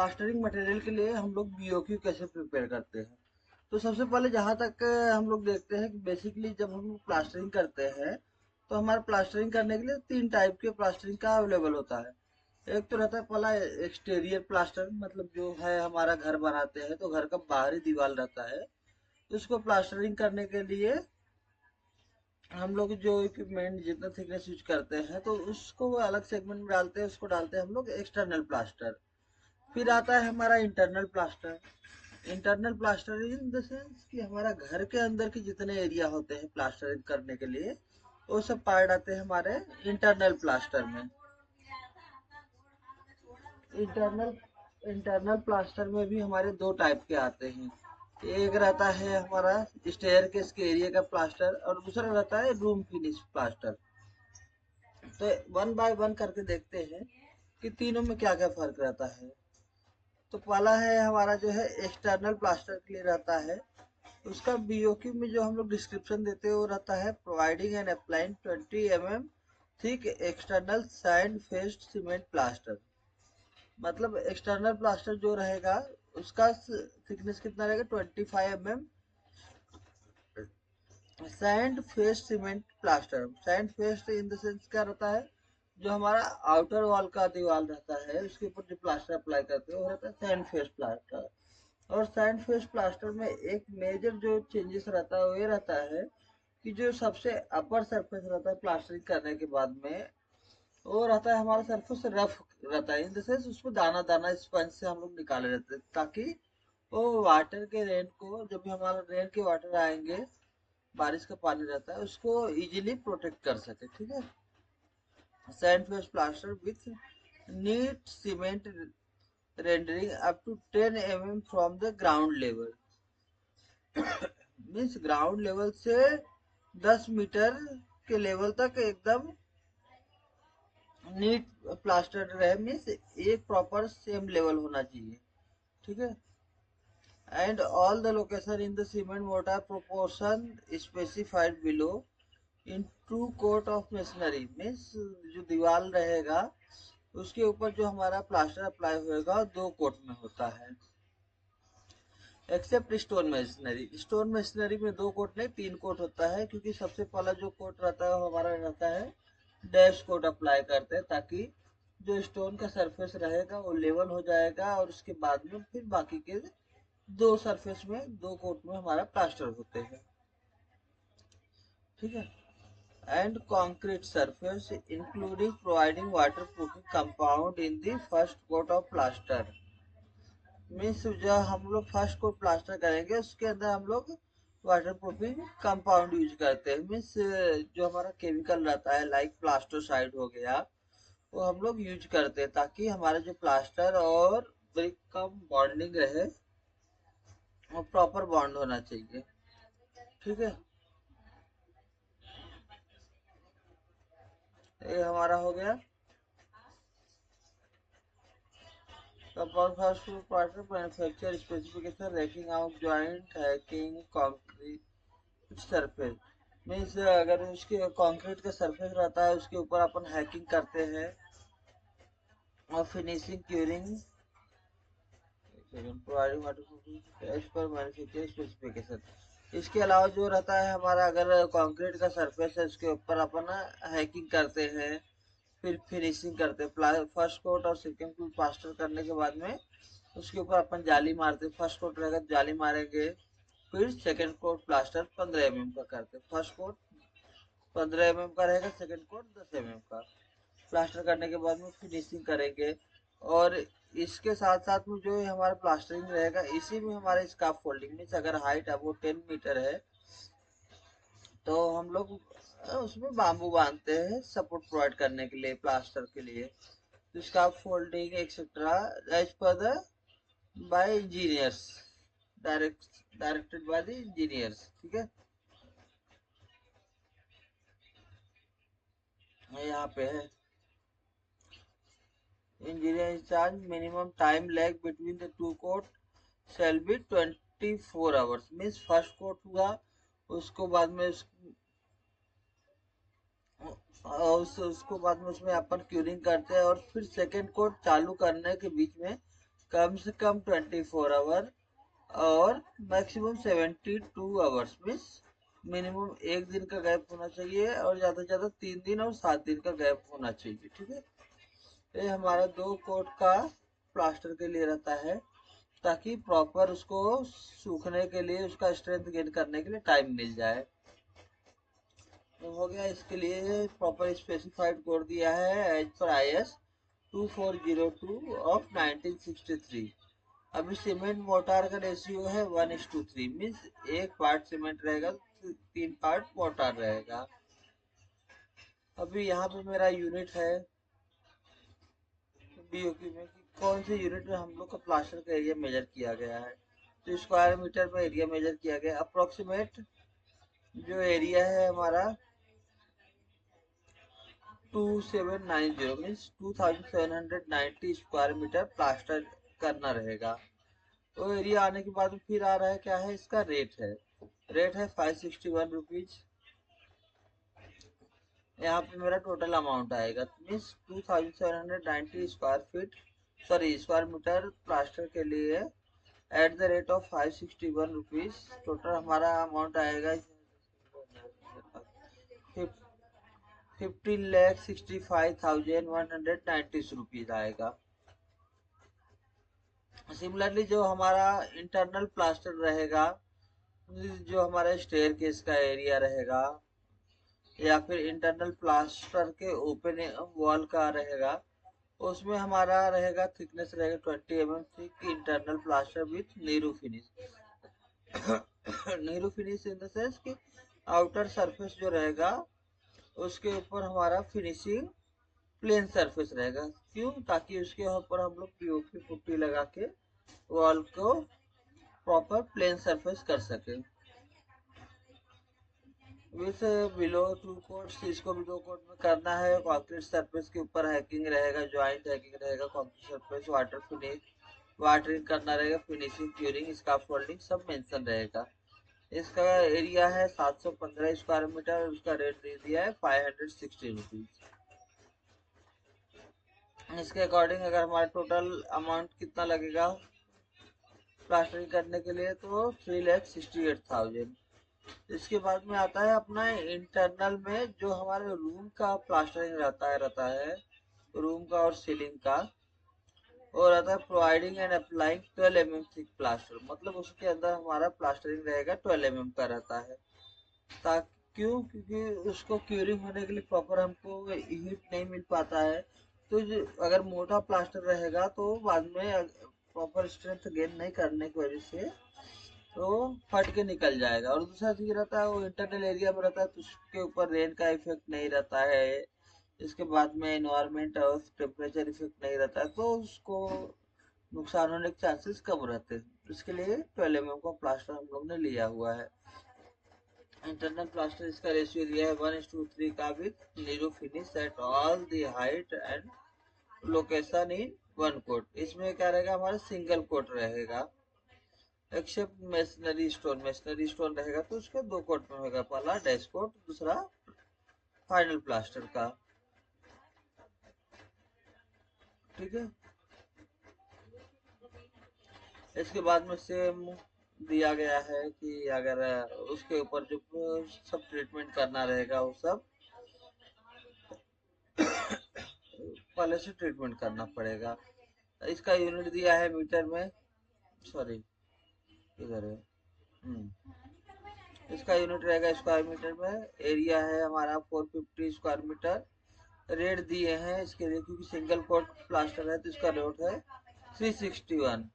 Plastering material के लिए हम लोग बीओक्यू कैसे प्रिपेयर करते हैं। तो सबसे पहले जहाँ तक हम लोग देखते हैं कि बेसिकली जब हम लोग प्लास्टरिंग करते हैं तो हमारा प्लास्टरिंग करने के लिए 3 टाइप के प्लास्टरिंग का अवेलेबल होता है। एक तो रहता है पहला एक्सटीरियर प्लास्टर, मतलब जो है हमारा घर बनाते हैं तो घर का बाहरी दीवार रहता है, तो उसको प्लास्टरिंग करने के लिए हम लोग जो इक्विपमेंट जितना थिकनेस यूज करते हैं तो उसको वो अलग सेगमेंट में डालते हैं, उसको डालते हैं हम लोग एक्सटर्नल प्लास्टर। फिर आता है हमारा internal plaster. Internal plaster in the sense कि हमारा घर के अंदर के जितने एरिया होते हैं प्लास्टरिंग करने के लिए वो सब पार्ट आते हैं हमारे इंटरनल प्लास्टर में। इंटरनल इंटरनल प्लास्टर में भी हमारे 2 टाइप के आते हैं। एक रहता है हमारा स्टेयर केस के एरिया का प्लास्टर और दूसरा रहता है रूम फिनिश प्लास्टर। तो वन बाय वन करके देखते हैं कि तीनों में क्या क्या फर्क रहता है। तो पहला है हमारा जो है एक्सटर्नल प्लास्टर के लिए रहता है, उसका बीओक्यू में जो हम लोग डिस्क्रिप्शन देते हैं वो रहता है providing and applying 20 mm thick external sand faced cement plaster. मतलब एक्सटर्नल प्लास्टर जो रहेगा उसका थिकनेस कितना रहेगा 25 mm sand faced cement plaster. Sand faced in the sense क्या रहता है, जो हमारा आउटर वॉल का दीवार रहता है उसके ऊपर जो प्लास्टर अप्लाई करते हैं वो रहता है सैंड फेस्ड प्लास्टर। और सैंड फेस्ड प्लास्टर में एक मेजर जो चेंजेस रहता है वो ये रहता है कि जो सबसे अपर सरफेस रहता है प्लास्टरिंग करने के बाद में वो रहता है हमारा सरफेस रफ रहता है, इन द सेंस उसमें दाना दाना स्पंज से हम लोग निकाले रहते हैं ताकि वो वाटर के रेन को, जब भी हमारा रेन के वाटर आएंगे, बारिश का पानी रहता है, उसको इजीली प्रोटेक्ट कर सके। ठीक है। Sand faced plaster with neat cement rendering up to 10 mm from the ground level. Means ground level से 10 मीटर के लेवल तक एकदम नीट प्लास्टर रहे, मीन्स एक प्रॉपर सेम लेवल होना चाहिए। ठीक है। And all the location in the cement mortar proportion specified below in 2 coat of masonry. Means जो दीवार रहेगा उसके ऊपर जो हमारा प्लास्टर अप्लाई होएगा 2 कोट में होता है, except stone masonry. Stone masonry में 2 कोट नहीं 3 कोट होता है, क्योंकि सबसे पहला जो कोट रहता है वो हमारा रहता है डैश कोट अप्लाई करते हैं ताकि जो स्टोन का सरफेस रहेगा वो लेवल हो जाएगा, और उसके बाद में फिर बाकी के 2 सरफेस में 2 कोट में हमारा प्लास्टर होते हैं। ठीक है। And concrete surface including providing waterproofing compound in the first coat of plaster। Means जो हम लोग फर्स्ट कोट प्लास्टर करेंगे उसके अंदर हम लोग वाटर प्रूफिंग कंपाउंड यूज करते हैं। मीन्स जो हमारा केमिकल रहता है लाइक प्लास्टोसाइड हो गया वो हम लोग यूज करते हैं ताकि हमारा जो प्लास्टर और ब्रिक का बॉन्डिंग रहे, वो प्रॉपर बॉन्ड होना चाहिए। ठीक है। ये हमारा हो गया first food part manufacture specification, ranking out joint hacking concrete surface. Means अगर उसके कंक्रीट का सरफेस रहता है उसके ऊपर अपन हैकिंग करते हैं और finishing curing providing water as per manufacture specification. इसके अलावा जो रहता है हमारा, अगर कंक्रीट का सरफेस है उसके ऊपर अपन हैकिंग करते हैं, फिर फिनिशिंग करते हैं। फर्स्ट कोट और सेकंड कोट प्लास्टर करने के बाद में उसके ऊपर अपन जाली मारते। फर्स्ट कोट रहेगा तो जाली मारेंगे, फिर सेकंड कोट प्लास्टर 15 mm का करते। फर्स्ट कोट 15 mm का रहेगा, सेकंड कोट 10 mm का। प्लास्टर करने के बाद में फिनिशिंग करेंगे, और इसके साथ साथ में जो हमारा प्लास्टरिंग रहेगा इसी में हमारे स्काफ फोल्डिंग, मीन्स अगर हाइट अब वो 10 मीटर है तो हम लोग उसमें बाम्बू बांधते हैं सपोर्ट प्रोवाइड करने के लिए प्लास्टर के लिए। तो scaffolding etcetera as per the by engineers, directed by the engineers. ठीक है। यहाँ पे है engineer incharge, minimum time lag between the 2 coat shall be 24 hours. Means first coat हुआ उसको बाद में उसको बाद में उसमें अपन क्यूरिंग करते हैं, और फिर सेकेंड कोट चालू करने के बीच में कम से कम 24 आवर और मैक्सिमम 72 आवर्स मीन्स मिनिमम एक दिन का गैप होना चाहिए और ज़्यादा से ज़्यादा 3 दिन और 7 दिन का गैप होना चाहिए। ठीक है, ये हमारा 2 कोट का प्लास्टर के लिए रहता है, ताकि प्रॉपर उसको सूखने के लिए, उसका स्ट्रेंथ गेन करने के लिए टाइम मिल जाए। तो हो गया, इसके लिए प्रॉपर स्पेसिफाइड कोड दिया है एज पर IS 2402 ऑफ 1963। अभी सीमेंट मोटार का रेशियो है 1:3 मीन्स 1 पार्ट सीमेंट रहेगा, 3 पार्ट मोटार रहेगा। अभी यहाँ पे मेरा यूनिट है BOQ में कि कौन से यूनिट में हम लोग का प्लास्टर का एरिया मेजर किया गया है। तो स्क्वायर मीटर में एरिया मेजर किया गया। अप्रोक्सीमेट जो एरिया है हमारा 2790 मीन्स 2790 स्क्वायर मीटर प्लास्टर करना रहेगा। तो एरिया आने के बाद फिर आ रहा है क्या है, इसका रेट है। रेट है 561 रुपीज। यहाँ पे मेरा टोटल अमाउंट आएगा means 2790 square feet, sorry square metre plaster के लिए at the rate of 561 rupees. Total हमारा अमाउंट आएगा 15,65,190 रुपीज आएगा। सिमिलरली जो हमारा इंटरनल प्लास्टर रहेगा, जो हमारा स्टेयर केस का एरिया रहेगा या फिर इंटरनल प्लास्टर के ओपन वॉल का रहेगा, उसमें हमारा रहेगा थिकनेस रहेगा 20 mm thick internal plaster with neeru finish. Neeru finish in the sense कि आउटर सरफेस जो रहेगा उसके ऊपर हमारा फिनिशिंग प्लेन सरफेस रहेगा। क्यों? ताकि उसके ऊपर हम लोग पीओपी पुट्टी लगा के वॉल को प्रॉपर प्लेन सरफेस कर सके। विथ बिलो 2 कोट्स, इसको भी 2 कोट में करना है। कंक्रीट सरफेस के ऊपर हैकिंग रहेगा, ज्वाइंट हैकिंग रहेगा, concrete surface water finish, watering करना रहेगा, फिनिशिंग, क्यूरिंग, स्काफोल्डिंग सब मेंशन रहेगा। इसका एरिया है 715 स्क्वायर मीटर, उसका रेट दे दिया है 560 रुपीज। इसके अकॉर्डिंग अगर हमारा टोटल अमाउंट कितना लगेगा प्लास्टरिंग करने के लिए, तो 3,68,000। इसके बाद में आता है अपना इंटरनल में जो हमारे रूम का प्लास्टरिंग रहता है रूम का और सीलिंग का, और रहता है providing and applying 12 mm thick plaster. मतलब उसके अंदर हमारा प्लास्टरिंग रहेगा 12 mm का रहता है। ताकि क्यों? क्योंकि उसको क्यूरिंग होने के लिए प्रॉपर हमको हीट नहीं मिल पाता है। तो अगर मोटा प्लास्टर रहेगा तो बाद में प्रॉपर स्ट्रेंथ गेन नहीं करने की वजह से तो फट के निकल जाएगा। और दूसरा चीज रहता है वो इंटरनल एरिया में रहता है, तो उसके ऊपर रेन का इफेक्ट नहीं रहता है। इसके बाद में इन्वायरमेंट और टेम्परेचर इफेक्ट नहीं रहता है, तो उसको नुकसान होने के चांसेस कम रहते हैं। इसके लिए 12 mm का प्लास्टर हम लोग ने लिया हुआ है। इंटरनल प्लास्टर इसका रेशियो दिया है 1:3 का with neeru finish at all the height and location in 1 coat. इसमें क्या रहेगा, हमारा सिंगल कोट रहेगा एक्सेप्ट मेशनरी स्टोन रहेगा तो उसके 2 कोट में होगा, पहला डैश कोट, दूसरा फाइनल प्लास्टर का। ठीक है, इसके बाद में सेम दिया गया है कि अगर उसके ऊपर जो सब ट्रीटमेंट करना रहेगा वो सब पहले से ट्रीटमेंट करना पड़ेगा। इसका यूनिट दिया है मीटर में, सॉरी इधर है। इसका यूनिट रहेगा स्क्वायर मीटर में। एरिया है हमारा 450 स्क्वायर मीटर। रेट दिए हैं इसके लिए क्योंकि सिंगल कोट प्लास्टर है तो इसका रेट है 361।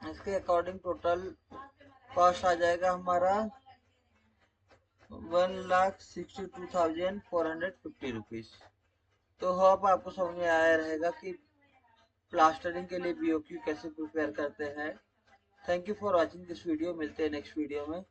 इसके अकॉर्डिंग टोटल कॉस्ट आ जाएगा हमारा 1,62,450 रुपीज। तो होप आपको समझ में आया रहेगा कि प्लास्टरिंग के लिए BOQ कैसे प्रिपेयर करते हैं। Thank you for watching this video. मिलते हैं नेक्स्ट वीडियो में।